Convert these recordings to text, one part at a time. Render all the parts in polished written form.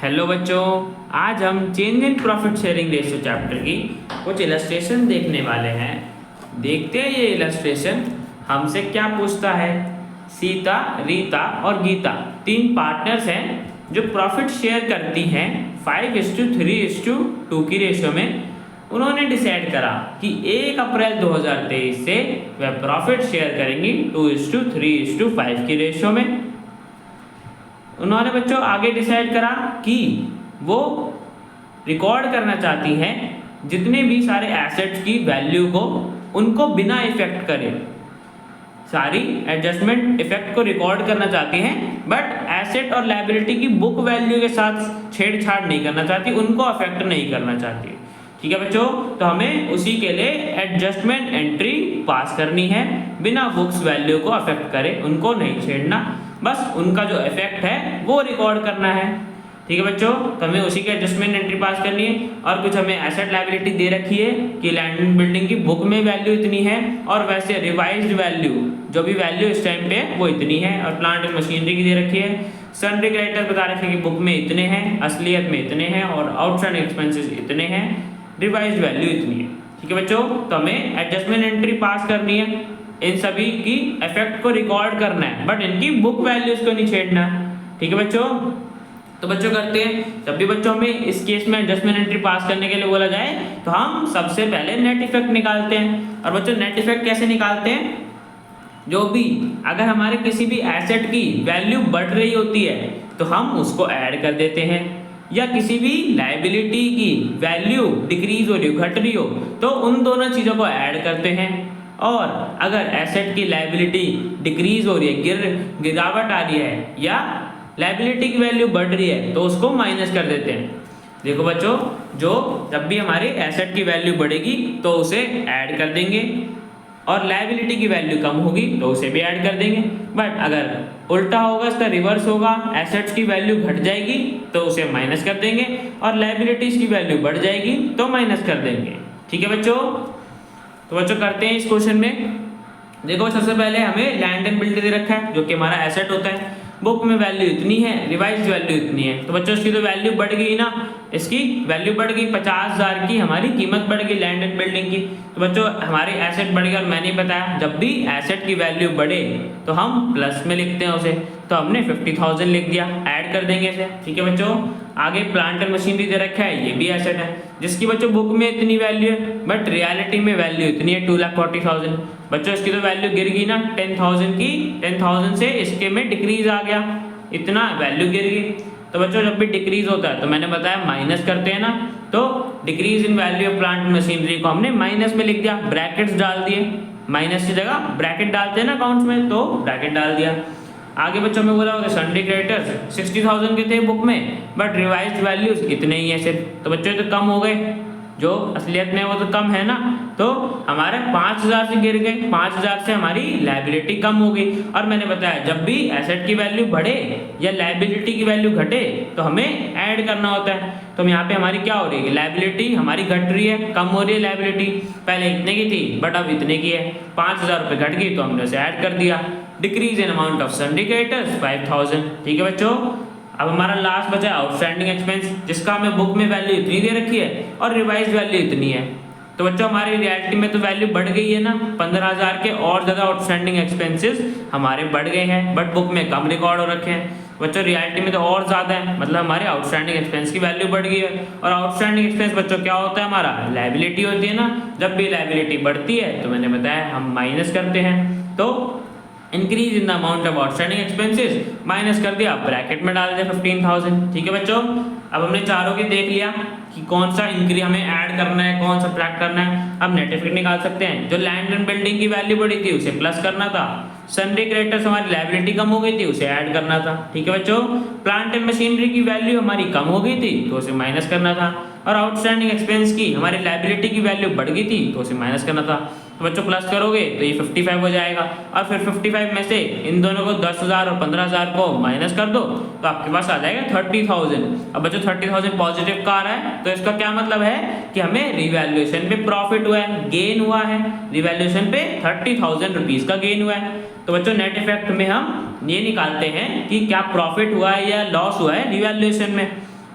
Hello बच्चों, आज हम change in profit sharing ratio chapter की कुछ इलस्ट्रेशन देखने वाले हैं। देखते हैं ये इलस्ट्रेशन हमसे क्या पूछता है। सीता, रीता और गीता तीन पार्टनर्स हैं जो प्रॉफिट शेयर करती हैं 5:3:2 की रेशियो में। उन्होंने डिसाइड करा कि 1 अप्रैल 2023 से वह प्रॉफिट शेयर करेंगी 2:3:5 की रेशियो में। उन्होंने बच्चों आगे डिसाइड करा कि वो रिकॉर्ड करना चाहती हैं जितने भी सारे एसेट्स की वैल्यू को उनको बिना इफेक्ट करे, सारी एडजस्टमेंट इफेक्ट को रिकॉर्ड करना चाहती हैं, बट एसेट और लायबिलिटी की बुक वैल्यू के साथ छेड़छाड़ नहीं करना चाहती, उनको अफेक्ट नहीं करना चाहती। ठीक है बच्चों, तो हमें उसी के लिए एडजस्टमेंट एंट्री पास करनी है, बिना बुक्स वैल्यू को अफेक्ट करे, उनको नहीं छेड़ना, बस उनका जो इफेक्ट है वो रिकॉर्ड करना है। ठीक है बच्चों, तो हमें उसी की एडजस्टमेंट एंट्री पास करनी है। और कुछ हमें एसेट लायबिलिटी दे रखी है कि लैंड एंड बिल्डिंग की बुक में वैल्यू इतनी है और वैसे रिवाइज्ड वैल्यू जो भी वैल्यू इस टाइम पे है वो इतनी है, और प्लांट एंड मशीनरी की दे रखी है। सन्ड्री क्रेडिटर्स बता रखे कि बुक में इतने हैं, असलियत में इतने हैं, और आउटस्टैंडिंग एक्सपेंसेस इतने हैं, रिवाइज्ड वैल्यू इतनी है। ठीक है बच्चों, तो हमें एडजस्टमेंट एंट्री पास करनी है, इन सभी की इफेक्ट को रिकॉर्ड करना है, बट इनकी बुक वैल्यूज को नहीं छेड़ना। ठीक है बच्चों, तो बच्चों करते हैं। जब भी बच्चों में इस केस में एडजस्टमेंट एंट्री पास करने के लिए बोला जाए तो हम सबसे पहले नेट इफेक्ट निकालते हैं। और बच्चों नेट इफेक्ट कैसे निकालते हैं, जो भी अगर हमारे किसी भी एसेट की वैल्यू बढ़ रही होती है तो हम उसको ऐड कर देते हैं, या किसी भी लायबिलिटी की वैल्यू डिक्रीज हो रही हो, घट रही हो, तो उन दोनों चीज़ों को ऐड करते हैं। और अगर एसेट की लायबिलिटी डिक्रीज हो रही है, गिरावट आ रही है, या लायबिलिटी की वैल्यू बढ़ रही है, तो उसको माइनस कर देते हैं। देखो बच्चों, जो जब भी हमारी एसेट की वैल्यू बढ़ेगी तो उसे ऐड कर देंगे, और लायबिलिटी की वैल्यू कम होगी तो उसे भी ऐड कर देंगे। बट अगर उल्टा होगा, इसका रिवर्स होगा, एसेट्स की वैल्यू घट जाएगी तो उसे माइनस कर देंगे, और लायबिलिटीज की वैल्यू बढ़ जाएगी तो माइनस कर देंगे। ठीक है बच्चों, तो बच्चों करते हैं इस क्वेश्चन में। देखो सबसे पहले हमें लैंड एंड बिल्ड दे रखा है जो कि हमारा एसेट होता है, बुक में वैल्यू इतनी है, रिवाइज्ड वैल्यू इतनी है, तो बच्चों इसकी तो वैल्यू बढ़ गई ना, इसकी वैल्यू बढ़ गई, 50,000 की हमारी कीमत बढ़ गई लैंड एंड बिल्डिंग की। तो बच्चों हमारे एसेट बढ़ गया, और मैंने बताया जब भी एसेट की वैल्यू बढ़े तो हम प्लस में लिखते हैं उसे, तो हमने 50,000 लिख दिया, ऐड कर देंगे इसे। ठीक है बच्चों, आगे प्लांट एंड मशीनरी दे रखा है, ये भी एसेट है जिसकी बच्चों बुक में इतनी वैल्यू है, बट रियलिटी में वैल्यू इतनी है 2,40,000। बच्चों इसकी तो वैल्यू गिर गई ना 10,000 की, 10,000 से इसके में डिक्रीज आ गया, इतना वैल्यू गिर गई। तो बच्चों जब भी डिक्रीज होता है तो मैंने बताया माइनस करते हैं ना, तो decrease in value of plant machinery को हमने माइनस में लिख दिया, ब्रैकेट्स डाल दिए, माइनस की जगह ब्रैकेट डालते हैं ना अकाउंट्स में, तो ब्रैकेट डाल दिया। आगे बच्चों में बोला होगा सन्ड्री क्रेडिटर्स 60,000 के थे बुक में, बट रिवाइज्ड वैल्यूज इतने ही है सिर्फ, तो बच्चों तो कम हो गए, जो असलियत में वो तो कम है ना, तो हमारे 5,000 से गिर गए, 5,000 से हमारी लायबिलिटी कम हो गई। और मैंने बताया जब भी एसेट की वैल्यू बढ़े या लायबिलिटी की वैल्यू घटे तो हमें ऐड करना होता है। तो यहाँ पे हमारी क्या हो रही है, लायबिलिटी हमारी घट रही है, कम हो रही है लायबिलिटी, पहले इतने की थी बट अब इतने की है, 5,000 रुपये घट गई तो हमने उसे ऐड कर दिया। Decrease in amount of sundry creditors 5,000। ठीक है बच्चों, अब हमारा लास्ट बचा आउटस्टैंडिंग एक्सपेंस, जिसका हमें बुक में वैल्यू इतनी दे रखी है और रिवाइज्ड वैल्यू इतनी है। तो बच्चों हमारी रियलिटी में तो वैल्यू बढ़ गई है ना, 15,000 के और ज़्यादा आउटस्टैंडिंग एक्सपेंसेस हमारे बढ़ गए हैं, बट बुक में कम रिकॉर्ड हो रखे हैं। बच्चों रियलिटी में तो और ज़्यादा है, मतलब हमारे आउटस्टैंडिंग एक्सपेंस की वैल्यू बढ़ गई है। और आउटस्टैंडिंग एक्सपेंस बच्चों क्या होता है, हमारा लायबिलिटी होती है ना, जब भी लायबिलिटी बढ़ती है तो मैंने बताया हम माइनस करते हैं, तो increase in the amount of outstanding expenses minus कर दिया, ब्रैकेट में डाल दिया 15,000। ठीक है बच्चों, अब हमने चारों के देख लिया कि कौन सा इंक्रीज हमें ऐड करना है, कौन सा सब्ट्रैक्ट करना है। अब नेट इफेक्ट निकाल सकते हैं, जो लैंड एंड बिल्डिंग की वैल्यू बढ़ी थी उसे प्लस करना था, सन्ड्री क्रेडिटर्स हमारी लायबिलिटी कम हो गई थी उसे ऐड करना था। ठीक है बच्चों, प्लांट एंड मशीनरी की वैल्यू हमारी कम हो गई थी तो उसे माइनस करना था, और आउटस्टैंडिंग एक्सपेंस की हमारी लायबिलिटी की वैल्यू बढ़ गई थी तो उसे माइनस करना था। तो बच्चों प्लस करोगे तो ये 55 हो जाएगा, और फिर 55 में से इन दोनों को 10,000 और 15,000 को माइनस कर दो तो आपके पास आ जाएगा 30,000। अब बच्चों 30,000 पॉजिटिव का आ रहा है, तो इसका क्या मतलब है कि हमें रिवैल्यूएशन पे प्रॉफिट हुआ है, गेन हुआ है, रिवैल्यूएशन पे 30,000 रुपीज़ का गेन हुआ है। तो बच्चों नेट इफेक्ट में हम ये निकालते हैं कि क्या प्रॉफिट हुआ है या लॉस हुआ है रिवैल्यूएशन में।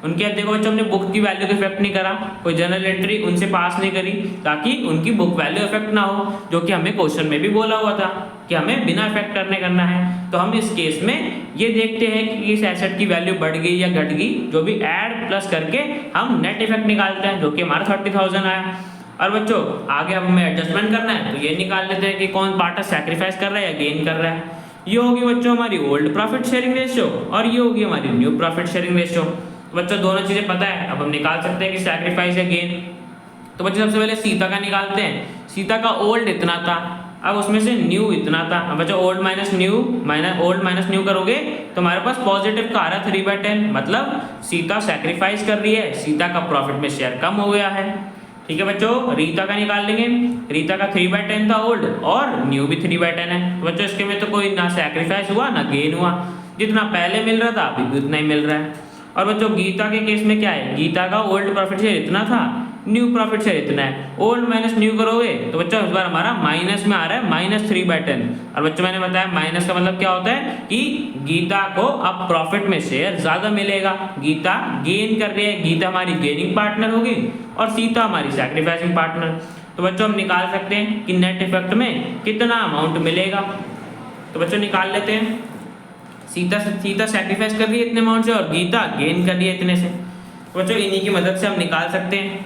उनके अब देखो बच्चों हमने बुक की वैल्यू को इफेक्ट नहीं करा, कोई जनरल एंट्री उनसे पास नहीं करी ताकि उनकी बुक वैल्यू इफेक्ट ना हो, जो कि हमें क्वेश्चन में भी बोला हुआ था कि हमें बिना इफेक्ट करना है। तो हम इस केस में ये देखते हैं कि इस एसेट की वैल्यू बढ़ गई या घट गई, जो भी ऐड प्लस करके हम नेट इफेक्ट निकालते हैं, जो कि हमारा 30,000 आया। और बच्चों आगे हमें एडजस्टमेंट करना है, तो ये निकाल लेते हैं कि कौन पार्टनर सैक्रिफाइस कर रहा है या गेन कर रहा है। ये होगी बच्चों हमारी ओल्ड प्रॉफिट शेयरिंग रेशियो और ये होगी हमारी न्यू प्रॉफिट शेयरिंग रेशियो। बच्चों दोनों चीजें पता है, अब हम निकाल सकते हैं कि सैक्रिफाइस या गेन। तो बच्चों सबसे पहले सीता का निकालते हैं। सीता का ओल्ड इतना था, अब उसमें से न्यू इतना था। अब बच्चों ओल्ड माइनस न्यू करोगे तो हमारे पास पॉजिटिव का आ रहा 3/10, मतलब सीता सैक्रिफाइस कर रही है, सीता का प्रॉफिट में शेयर कम हो गया है। ठीक है बच्चों, रीता का निकाल लेंगे। रीता का 3/10 था ओल्ड और न्यू भी 3/10 है। तो बच्चों इसके में तो कोई ना सैक्रिफाइस हुआ ना गेन हुआ, जितना पहले मिल रहा था अभी भी उतना ही मिल रहा है। और बच्चों गीता के केस में क्या है, गीता का ओल्ड प्रॉफिट शेयर इतना था, न्यू प्रॉफिट शेयर इतना है। ओल्ड माइनस न्यू करोगे तो बच्चों इस बार हमारा माइनस में आ रहा है -3/10। और बच्चों मैंने बताया माइनस का मतलब क्या होता है कि गीता को अब प्रॉफिट में शेयर ज्यादा मिलेगा, गीता गेन कर रही है, गीता हमारी गेनिंग पार्टनर होगी और सीता हमारी सैक्रिफाइसिंग पार्टनर। तो बच्चों हम निकाल सकते हैं कि नेट इफेक्ट में कितना अमाउंट मिलेगा। तो बच्चों निकाल लेते हैं। सीता सैक्रिफाइस कर रही है इतने अमाउंट से और गीता गेन कर रही है इतने से। तो बच्चों इन्हीं की मदद से हम निकाल सकते हैं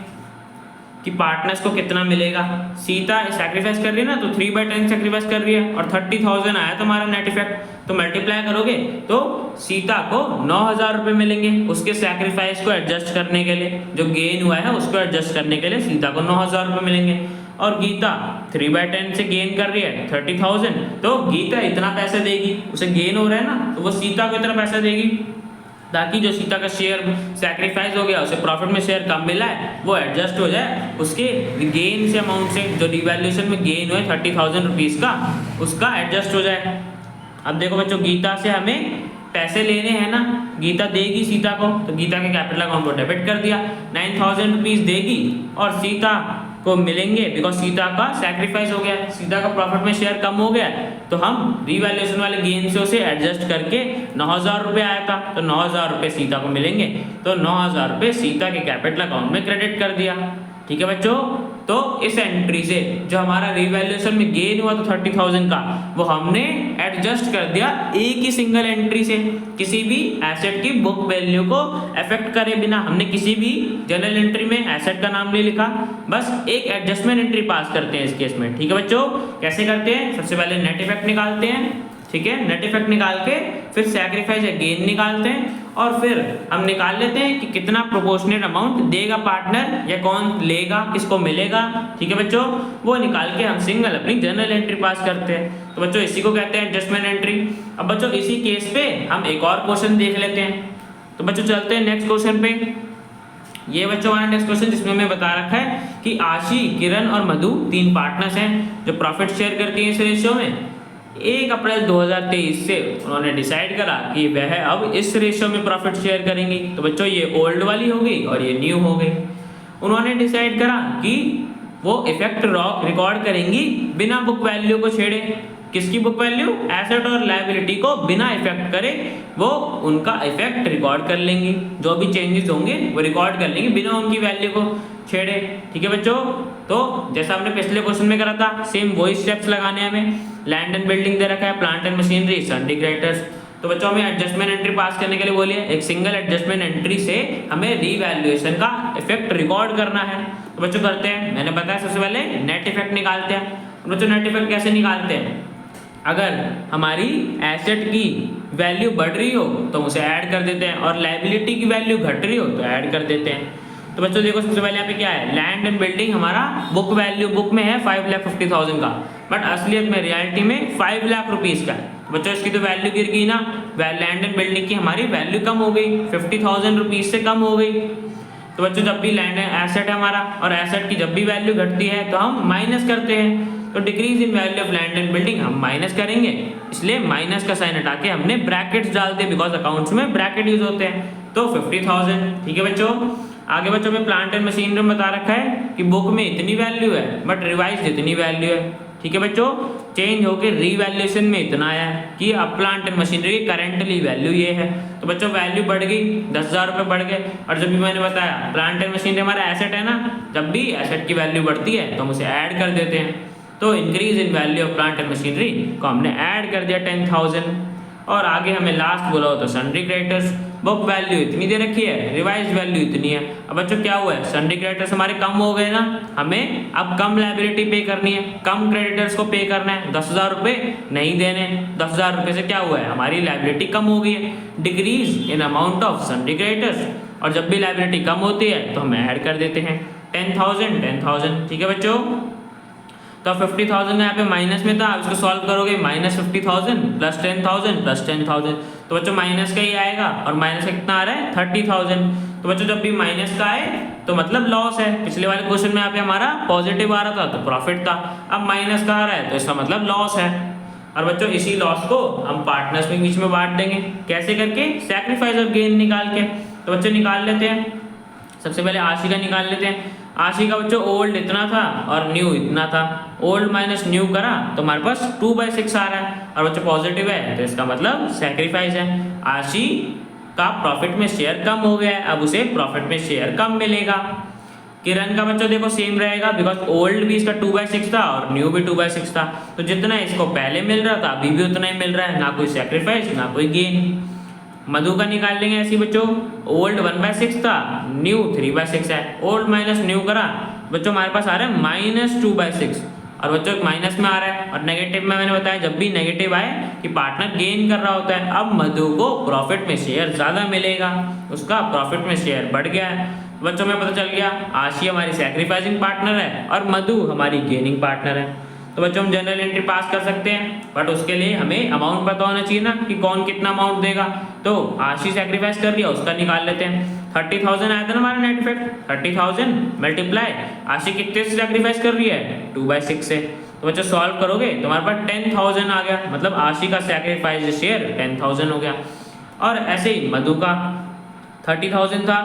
कि पार्टनर्स को कितना मिलेगा। सीता सैक्रिफाइस कर रही है ना, तो 3/10 सैक्रिफाइस कर रही है और 30,000 आया तुम्हारा नेट इफेक्ट, तो मल्टीप्लाई करोगे तो सीता को 9,000 रुपये मिलेंगे उसके सैक्रिफाइस को एडजस्ट करने के लिए, जो गेन हुआ है उसको एडजस्ट करने के लिए सीता को 9,000 रुपये मिलेंगे। और गीता 3/10 से गेन कर रही है 30,000, तो गीता इतना पैसा देगी, उसे गेन हो रहा है ना, तो वो सीता को इतना पैसा देगी ताकि जो सीता का शेयर सैक्रिफाइस हो गया, उसे प्रॉफिट में शेयर कम मिला है, वो एडजस्ट हो जाए उसके गेन से अमाउंट से, जो डिवैल्यूएशन में गेन हुए 30,000 रुपीज़ का, उसका एडजस्ट हो जाए। अब देखो बच्चों गीता से हमें पैसे लेने हैं ना, गीता देगी सीता को, तो गीता के कैपिटल अकाउंट को डेबिट कर दिया, 9,000 रुपीज़ देगी और सीता को मिलेंगे बिकॉज सीता का सैक्रिफाइस हो गया, सीता का प्रॉफिट में शेयर कम हो गया, तो हम रिवैल्यूएशन वाले गेन से उसे एडजस्ट करके 9,000 रुपये आया था, तो 9,000 रुपये सीता को मिलेंगे, तो 9,000 रुपये सीता के कैपिटल अकाउंट में क्रेडिट कर दिया। ठीक है बच्चों, तो इस एंट्री से जो हमारा रिवैल्यूएशन में गेन हुआ तो 30,000 का, वो हमने एडजस्ट कर दिया एक ही सिंगल एंट्री से, किसी भी एसेट की बुक वैल्यू को अफेक्ट करे बिना। हमने किसी भी जनरल एंट्री में एसेट का नाम नहीं लिखा, बस एक एडजस्टमेंट एंट्री पास करते हैं इस केस में। ठीक है बच्चों, कैसे करते हैं, सबसे पहले नेट इफेक्ट निकालते हैं। ठीक है, नेट इफेक्ट निकाल के फिर सैक्रिफाइस या गेन निकालते हैं और फिर हम निकाल लेते हैं कि कितना प्रोपोर्शनेट अमाउंट देगा पार्टनर या कौन लेगा, किसको मिलेगा। ठीक है बच्चों, वो निकाल के हम सिंगल अपनी जनरल एंट्री पास करते हैं। तो बच्चों इसी को कहते हैं एडजस्टमेंट एंट्री। अब बच्चों इसी केस पे हम एक और क्वेश्चन देख लेते हैं। तो बच्चों चलते हैं नेक्स्ट क्वेश्चन पे। ये बच्चों हमारा नेक्स्ट क्वेश्चन जिसमें हमें बता रखा है कि आशी, किरण और मधु 3 पार्टनर्स हैं जो प्रॉफिट शेयर करती हैं इस रेशियो में। 1 अप्रैल 2023 से उन्होंने डिसाइड करा कि वह अब इस रेशियो में प्रॉफिट शेयर करेंगी। तो बच्चों ये ओल्ड वाली हो गई और ये न्यू हो गई। उन्होंने डिसाइड करा कि वो इफेक्ट रिकॉर्ड करेंगी बिना बुक वैल्यू को छेड़े। किसकी बुक वैल्यू, एसेट और लायबिलिटी को बिना इफेक्ट करे वो उनका इफेक्ट रिकॉर्ड कर लेंगी, जो भी चेंजेस होंगे वो रिकॉर्ड कर लेंगी बिना उनकी वैल्यू को छेड़े। ठीक है बच्चों, तो जैसा हमने पिछले क्वेश्चन में करा था सेम वही स्टेप्स लगाने हैं हमें। लैंड एंड बिल्डिंग दे रखा है, प्लांट एंड मशीनरी, सन्डी क्रेडिटर्स। तो बच्चों हमें एडजस्टमेंट एंट्री पास करने के लिए बोलिए, एक सिंगल एडजस्टमेंट एंट्री से हमें रीवैल्यूएशन का इफेक्ट रिकॉर्ड करना है। तो बच्चों करते हैं, मैंने बताया सबसे पहले नेट इफेक्ट निकालते हैं। बच्चों नेट इफेक्ट कैसे निकालते हैं, अगर हमारी एसेट की वैल्यू बढ़ रही हो तो उसे ऐड कर देते हैं और लायबिलिटी की वैल्यू घट रही हो तो ऐड कर देते हैं। तो बच्चों देखो सबसे पहले यहाँ पे क्या है, लैंड एंड बिल्डिंग हमारा बुक वैल्यू बुक में है 5,50,000 का, बट असलियत में रियलिटी में 5 लाख रुपीज़ का है। तो बच्चों इसकी तो वैल्यू गिर गई ना, लैंड एंड बिल्डिंग की हमारी वैल्यू कम हो गई, 50,000 रुपीज़ से कम हो गई। तो बच्चों जब भी लैंड एसेट है हमारा और एसेट की जब भी वैल्यू घटती है तो हम माइनस करते हैं, तो decrease in value of land and building हम माइनस करेंगे, इसलिए माइनस का साइन हटा के हमने ब्रैकेट्स डाल दिए बिकॉज अकाउंट्स में ब्रैकेट यूज होते हैं। तो 50,000। ठीक है बच्चों, आगे बच्चों में प्लांट एंड मशीनरी में बता रखा है कि बुक में इतनी वैल्यू है बट रिवाइज इतनी वैल्यू है। ठीक है बच्चों, चेंज होकर रीवैल्यूएशन में इतना आया है कि अब प्लांट एंड मशीनरी की करेंटली वैल्यू ये है। तो बच्चों वैल्यू बढ़ गई, 10,000 रुपये बढ़ गए। और जब भी मैंने बताया प्लांट एंड मशीनरी हमारा एसेट है ना, जब भी एसेट की वैल्यू बढ़ती है तो हम उसे ऐड कर देते हैं। तो increase in value of plant and machinery को हमने ऐड कर दिया 10,000। और आगे हमें लास्ट बोला हो तो सन्ड्री क्रेडिटर्स, बुक वैल्यू इतनी दे रखी है, रिवाइज वैल्यू इतनी है। अब बच्चों क्या हुआ है, सन्ड्री क्रेडिटर्स हमारे कम हो गए ना, हमें अब कम लायबिलिटी पे करनी है, कम क्रेडिटर्स को पे करना है, 10,000 रुपये नहीं देने। 10,000 रुपये से क्या हुआ है, हमारी लायबिलिटी कम हो गई है, decrease in amount of sundry creditors. और जब भी लायबिलिटी कम होती है तो हम ऐड कर देते हैं 10,000। ठीक है बच्चों, तो 50,000 यहाँ पे माइनस में था, अब इसको सॉल्व करोगे -50,000 प्लस 10,000 प्लस 10,000, तो बच्चों माइनस का ही आएगा। और माइनस का कितना आ रहा है 30,000। तो बच्चों जब भी माइनस का आए तो मतलब लॉस है। पिछले वाले क्वेश्चन में यहाँ पे हमारा पॉजिटिव आ रहा था तो प्रॉफिट था, अब माइनस का आ रहा है तो इसका मतलब लॉस है। और बच्चों इसी लॉस को हम पार्टनर्स के बीच में बांट देंगे, कैसे करके, सैक्रिफाइस ऑफ गेन निकाल के। तो बच्चों निकाल लेते हैं, सबसे पहले आशी का निकाल लेते हैं। आशी का बच्चों ओल्ड इतना था और न्यू इतना था, ओल्ड माइनस न्यू करा तो हमारे पास 2/6 आ रहा है। और बच्चों पॉजिटिव है तो इसका मतलब सैक्रिफाइस है। आशी का प्रॉफिट में शेयर कम हो गया है, अब उसे प्रॉफिट में शेयर कम मिलेगा। किरण का बच्चों देखो सेम रहेगा, बिकॉज ओल्ड भी इसका 2/6 था और न्यू भी 2/6 था, तो जितना इसको पहले मिल रहा था अभी भी उतना ही मिल रहा है, ना कोई सैक्रिफाइस ना कोई गेन। मधु का निकाल लेंगे ऐसी बच्चों, ओल्ड 1/6 था, न्यू 3/6 है, ओल्ड माइनस न्यू करा बच्चों हमारे पास आ रहा है -2/6। और बच्चों माइनस में आ रहा है, और नेगेटिव में मैंने बताया जब भी नेगेटिव आए कि पार्टनर गेन कर रहा होता है। अब मधु को प्रॉफिट में शेयर ज़्यादा मिलेगा, उसका प्रॉफिट में शेयर बढ़ गया है। बच्चों में पता चल गया आशी हमारी सैक्रिफाइसिंग पार्टनर है और मधु हमारी गेनिंग पार्टनर है। तो बच्चों हम जनरल एंट्री पास कर सकते हैं, बट उसके लिए हमें अमाउंट पता होना चाहिए ना कि कौन कितना अमाउंट देगा। तो आशी सैक्रिफाइस कर दिया, उसका निकाल लेते हैं। 30,000 आया था ना हमारा नेट इफेक्ट, 30,000 मल्टीप्लाई आशी कितने से सैक्रिफाइस कर रही है 2/6 से। तो बच्चों सॉल्व करोगे तो हमारे पास 10,000 आ गया, मतलब आशी का सैक्रिफाइस शेयर 10,000 हो गया। और ऐसे ही मधु का 30,000 था,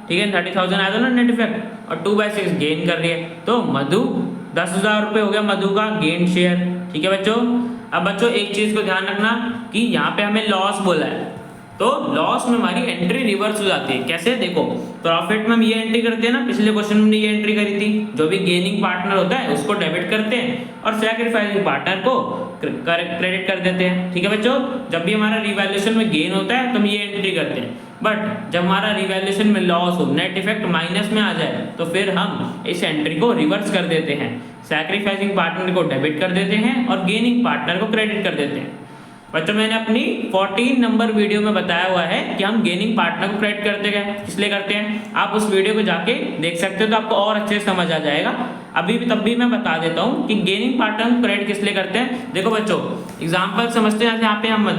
ठीक है 30,000 आया था ना नेट इफेक्ट, और 2/6 गेन कर रही है, तो मधु 10,000 रुपये हो गया मधु का गेन शेयर। ठीक है बच्चों, अब बच्चों एक चीज़ को ध्यान रखना कि यहाँ पे हमें लॉस बोला है, तो लॉस में हमारी एंट्री रिवर्स हो जाती है। कैसे, देखो प्रॉफिट में हम ये एंट्री करते हैं ना, पिछले क्वेश्चन में ये एंट्री करी थी, जो भी गेनिंग पार्टनर होता है उसको डेबिट करते हैं और सैक्रिफाइसिंग पार्टनर को क्रेडिट कर देते हैं। ठीक है बच्चों, जब भी हमारा रिवैल्यूएशन में गेन होता है तो हम ये एंट्री करते हैं, बट जब हमारा रिवैल्यूएशन में लॉस हो, नेट इफेक्ट माइनस में आ जाए, तो फिर हम इस एंट्री को रिवर्स कर देते हैं, सैक्रिफाइसिंग पार्टनर को डेबिट कर देते हैं और गेनिंग पार्टनर को क्रेडिट कर देते हैं। बच्चों मैंने अपनी 14 नंबर वीडियो में बताया हुआ है कि हम गेनिंग पार्टनर को क्रेडिट करते गए, इसलिए करते हैं। आप उस वीडियो को जाके देख सकते हो तो आपको और अच्छे से समझ आ जाएगा। अभी भी तब भी मैं बता देता हूँ कि गेनिंग पार्टनर को क्रेडिट किस लिए करते हैं। देखो बच्चों एग्जाम्पल समझते हैं, यहाँ पे हम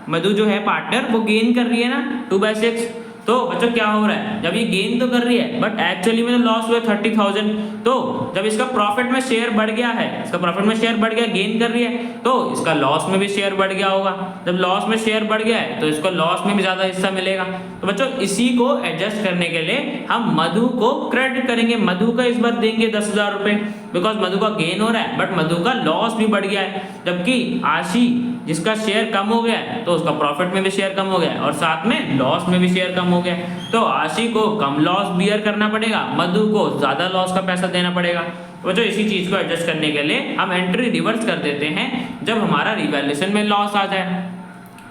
मधु जो है पार्टनर वो गेन कर रही है ना 2/6, तो बच्चों क्या हो रहा है, जब ये गेन तो कर रही है बट एक्चुअली में तो लॉस हुआ 30,000, तो जब इसका प्रॉफिट में शेयर बढ़ गया है, इसका प्रॉफिट में शेयर बढ़ गया, गेन कर रही है, तो इसका लॉस में भी शेयर बढ़ गया होगा। जब लॉस में शेयर बढ़ गया है तो इसको लॉस में भी ज़्यादा हिस्सा मिलेगा। तो बच्चों इसी को एडजस्ट करने के लिए हम मधु को क्रेडिट करेंगे, मधु का इस बार देंगे 10,000 रुपये, बिकॉज मधु का गेन हो रहा है बट मधु का लॉस भी बढ़ गया है। जबकि आशी जिसका शेयर कम हो गया है तो उसका प्रॉफिट में भी शेयर कम हो गया है और साथ में लॉस में भी शेयर कम हो गया है, तो आशी को कम लॉस बियर करना पड़ेगा, मधु को ज़्यादा लॉस का पैसा देना पड़ेगा। बच्चों इसी चीज़ को एडजस्ट करने के लिए हम एंट्री रिवर्स कर देते हैं जब हमारा रिवैल्यूएशन में लॉस आ जाए।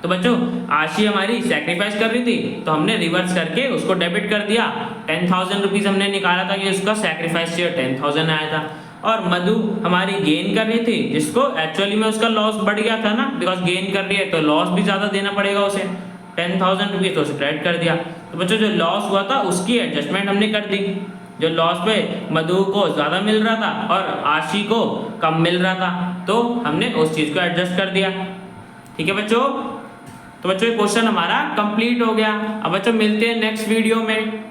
तो बच्चों आशी हमारी सैक्रिफाइस कर रही थी तो हमने रिवर्स करके उसको डेबिट कर दिया, 10,000 रुपीज़ हमने निकाला था कि उसका सैक्रिफाइस शेयर 10,000 आया था। और मधु हमारी गेन कर रही थी जिसको एक्चुअली में उसका लॉस बढ़ गया था ना, बिकॉज गेन कर रही है तो लॉस भी ज़्यादा देना पड़ेगा उसे, 10,000 रुपीज़ तो उसे क्रेडिट कर दिया। तो बच्चों जो लॉस हुआ था उसकी एडजस्टमेंट हमने कर दी, जो लॉस पे मधु को ज़्यादा मिल रहा था और आशी को कम मिल रहा था, तो हमने उस चीज़ को एडजस्ट कर दिया। ठीक है बच्चों, तो बच्चों ये क्वेश्चन हमारा कंप्लीट हो गया। अब बच्चों मिलते हैं नेक्स्ट वीडियो में।